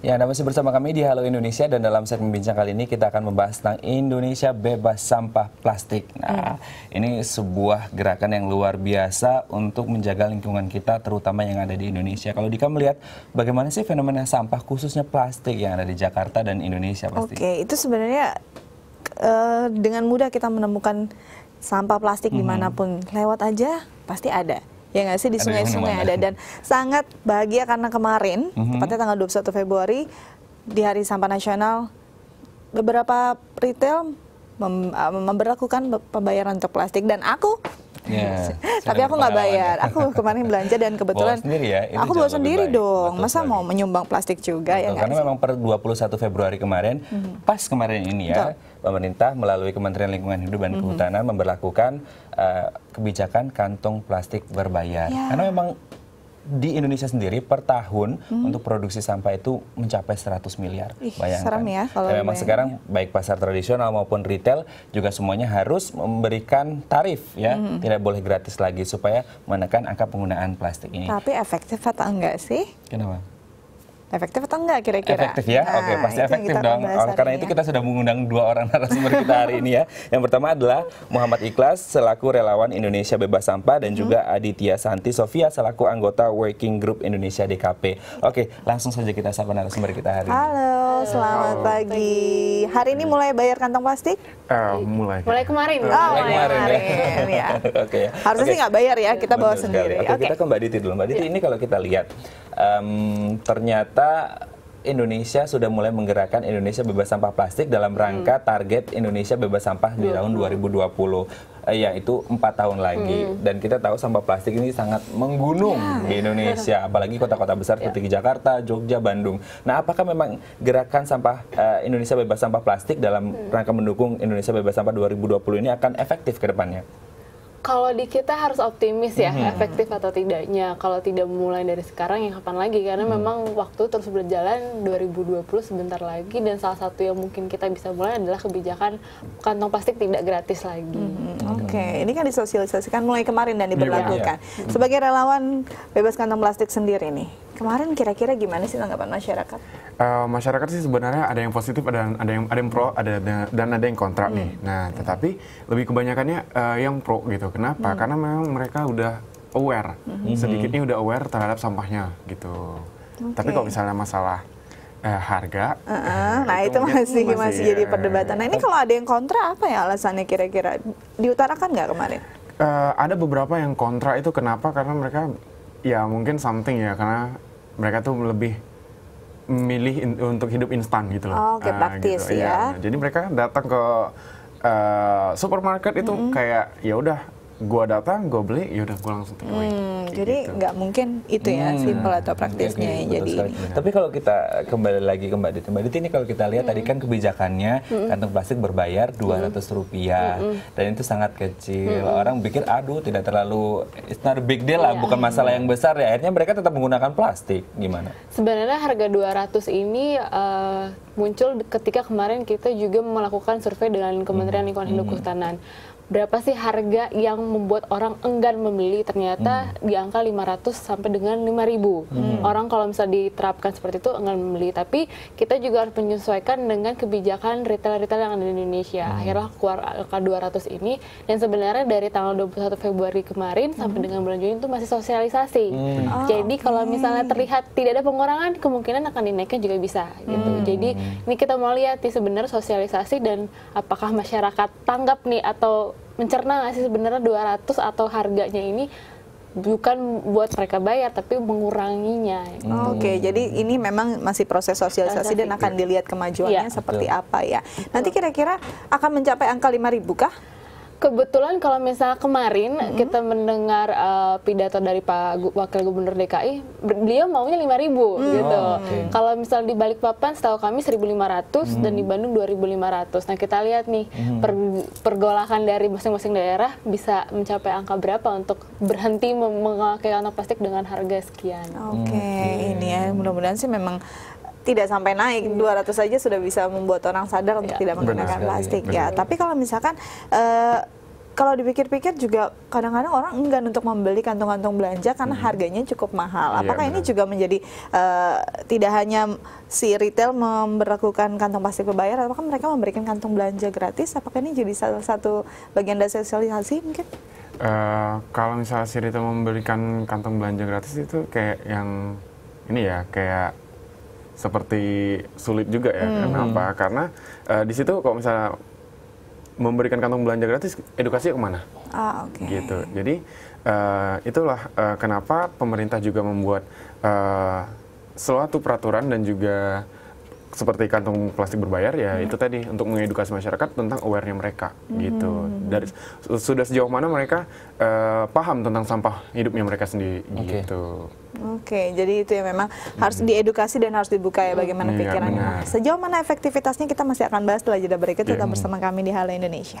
Ya, Anda masih bersama kami di Halo Indonesia dan dalam segmen bincang kali ini kita akan membahas tentang Indonesia bebas sampah plastik. Nah, ini sebuah gerakan yang luar biasa untuk menjaga lingkungan kita, terutama yang ada di Indonesia. Kalau Dika melihat bagaimana sih fenomena sampah khususnya plastik yang ada di Jakarta dan Indonesia pasti? Oke, itu sebenarnya dengan mudah kita menemukan sampah plastik dimanapun, lewat aja pasti ada. Ya nggak sih, di sungai-sungai ada. Dan sangat bahagia karena kemarin, tepatnya tanggal 21 Februari, di Hari Sampah Nasional, beberapa retail memberlakukan pembayaran untuk plastik. Dan aku, tapi aku nggak bayar. Aku kemarin belanja dan kebetulan aku bawa sendiri dong. Masa mau menyumbang plastik juga? Ya karena memang per 21 Februari kemarin, pas kemarin ini ya, pemerintah melalui Kementerian Lingkungan Hidup dan Kehutanan memberlakukan kebijakan kantong plastik berbayar. Karena memang di Indonesia sendiri per tahun untuk produksi sampah itu mencapai 100 miliar. Bayangkan. Serem ya kalau memang sekarang baik pasar tradisional maupun retail juga semuanya harus memberikan tarif ya, tidak boleh gratis lagi supaya menekan angka penggunaan plastik ini. Tapi efektif atau enggak sih? Kenapa? Efektif atau enggak kira-kira? Efektif ya? Nah, oke, pasti efektif dong. Karena itu kita sudah mengundang dua orang narasumber kita hari ini ya. Yang pertama adalah Muhammad Ikhlas selaku relawan Indonesia Bebas Sampah dan juga Aditya Santi Sofia selaku anggota Working Group Indonesia DKP. Oke, langsung saja kita sapa narasumber kita hari ini. Halo, selamat pagi. Hari ini mulai bayar kantong plastik? Mulai kemarin. Mulai kemarin ya. Oke. Harusnya sih nggak bayar ya, kita bawa sendiri. Oke, kita ke Mbak Diti dulu. Mbak Diti, ini kalau kita lihat ternyata Indonesia sudah mulai menggerakkan Indonesia bebas sampah plastik dalam rangka target Indonesia bebas sampah di tahun 2020, yaitu 4 tahun lagi. Dan kita tahu sampah plastik ini sangat menggunung di Indonesia, apalagi kota-kota besar seperti Jakarta, Jogja, Bandung. Nah, apakah memang gerakan sampah Indonesia bebas sampah plastik dalam rangka mendukung Indonesia bebas sampah 2020 ini akan efektif ke depannya? Kalau di kita harus optimis ya, efektif atau tidaknya. Kalau tidak mulai dari sekarang, ya kapan lagi? Karena memang waktu terus berjalan, 2020 sebentar lagi, dan salah satu yang mungkin kita bisa mulai adalah kebijakan kantong plastik tidak gratis lagi. Oke, ini kan disosialisasikan mulai kemarin dan diberlakukan. Sebagai relawan bebas kantong plastik sendiri nih, kemarin kira-kira gimana sih tanggapan masyarakat? Masyarakat sih sebenarnya ada yang positif, ada yang pro, dan ada yang kontra nih. Nah, tetapi lebih kebanyakannya yang pro gitu. Kenapa? Karena memang mereka udah aware, sedikitnya udah aware terhadap sampahnya gitu. Tapi kalau misalnya masalah harga, nah itu masih jadi perdebatan. Nah, ini kalau ada yang kontra, apa ya alasannya kira-kira? Diutarakan nggak kemarin? Ada beberapa yang kontra itu kenapa? Karena mereka ya mungkin something ya, karena mereka tuh lebih milih untuk hidup instan gitu loh. Oke, praktis gitu, ya. Jadi mereka datang ke supermarket itu kayak ya udah, gua datang, gua beli, ya udah gua langsung take away. Jadi nggak mungkin itu ya, simple atau praktisnya jadi. Tapi kalau kita kembali lagi ke Mbak Diti ini kalau kita lihat tadi kan kebijakannya kantong plastik berbayar Rp200 dan itu sangat kecil. Orang pikir aduh tidak terlalu, it's not a big deal lah, bukan masalah yang besar ya. Akhirnya mereka tetap menggunakan plastik. Gimana? Sebenarnya harga 200 ini muncul ketika kemarin kita juga melakukan survei dengan Kementerian Lingkungan Hidup Kehutanan. Berapa sih harga yang membuat orang enggan membeli? Ternyata di angka 500 sampai dengan 5.000. Orang kalau misalnya diterapkan seperti itu enggan membeli. Tapi kita juga harus menyesuaikan dengan kebijakan retail-retail yang ada di Indonesia. Akhirnya keluar angka 200 ini. Dan sebenarnya dari tanggal 21 Februari kemarin sampai dengan bulan Juni itu masih sosialisasi. Jadi kalau misalnya terlihat tidak ada pengurangan, kemungkinan akan dinaikkan juga bisa. Gitu. Jadi ini kita mau lihat nih sebenarnya sosialisasi dan apakah masyarakat tanggap nih atau mencerna nggak sih sebenarnya 200 atau harganya ini bukan buat mereka bayar tapi menguranginya. Oke, jadi ini memang masih proses sosialisasi dan akan dilihat kemajuannya seperti apa ya. Nanti kira-kira akan mencapai angka 5.000 kah? Kebetulan kalau misalnya kemarin kita mendengar pidato dari Pak Wakil Gubernur DKI, beliau maunya 5.000 gitu. Kalau misalnya di Balikpapan setahu kami 1.500 dan di Bandung 2.500. Nah kita lihat nih pergolakan dari masing-masing daerah bisa mencapai angka berapa untuk berhenti memakai kantong plastik dengan harga sekian. Oke, ini ya mudah-mudahan sih memang tidak sampai naik, 200 saja sudah bisa membuat orang sadar untuk tidak menggunakan plastik ya. Tapi kalau misalkan kalau dipikir-pikir juga kadang-kadang orang enggan untuk membeli kantong-kantong belanja karena harganya cukup mahal. Apakah ini juga menjadi tidak hanya si retail memberlakukan kantong plastik berbayar, apakah mereka memberikan kantong belanja gratis? Apakah ini jadi salah satu bagian dari sosialisasi mungkin? Kalau misalnya si retail memberikan kantong belanja gratis itu kayak yang ini ya, kayak seperti sulit juga ya. Kenapa? Karena di situ kalau misalnya memberikan kantong belanja gratis, edukasinya kemana? Gitu. Jadi itulah kenapa pemerintah juga membuat suatu peraturan dan juga seperti kantong plastik berbayar ya itu tadi untuk mengedukasi masyarakat tentang awarenya mereka gitu. Dari sudah sejauh mana mereka paham tentang sampah hidupnya mereka sendiri gitu. Oke, jadi itu ya memang harus diedukasi dan harus dibuka ya bagaimana pikirannya. Sejauh mana efektivitasnya kita masih akan bahas setelah jeda berikut. Tetap bersama kami di Halo Indonesia.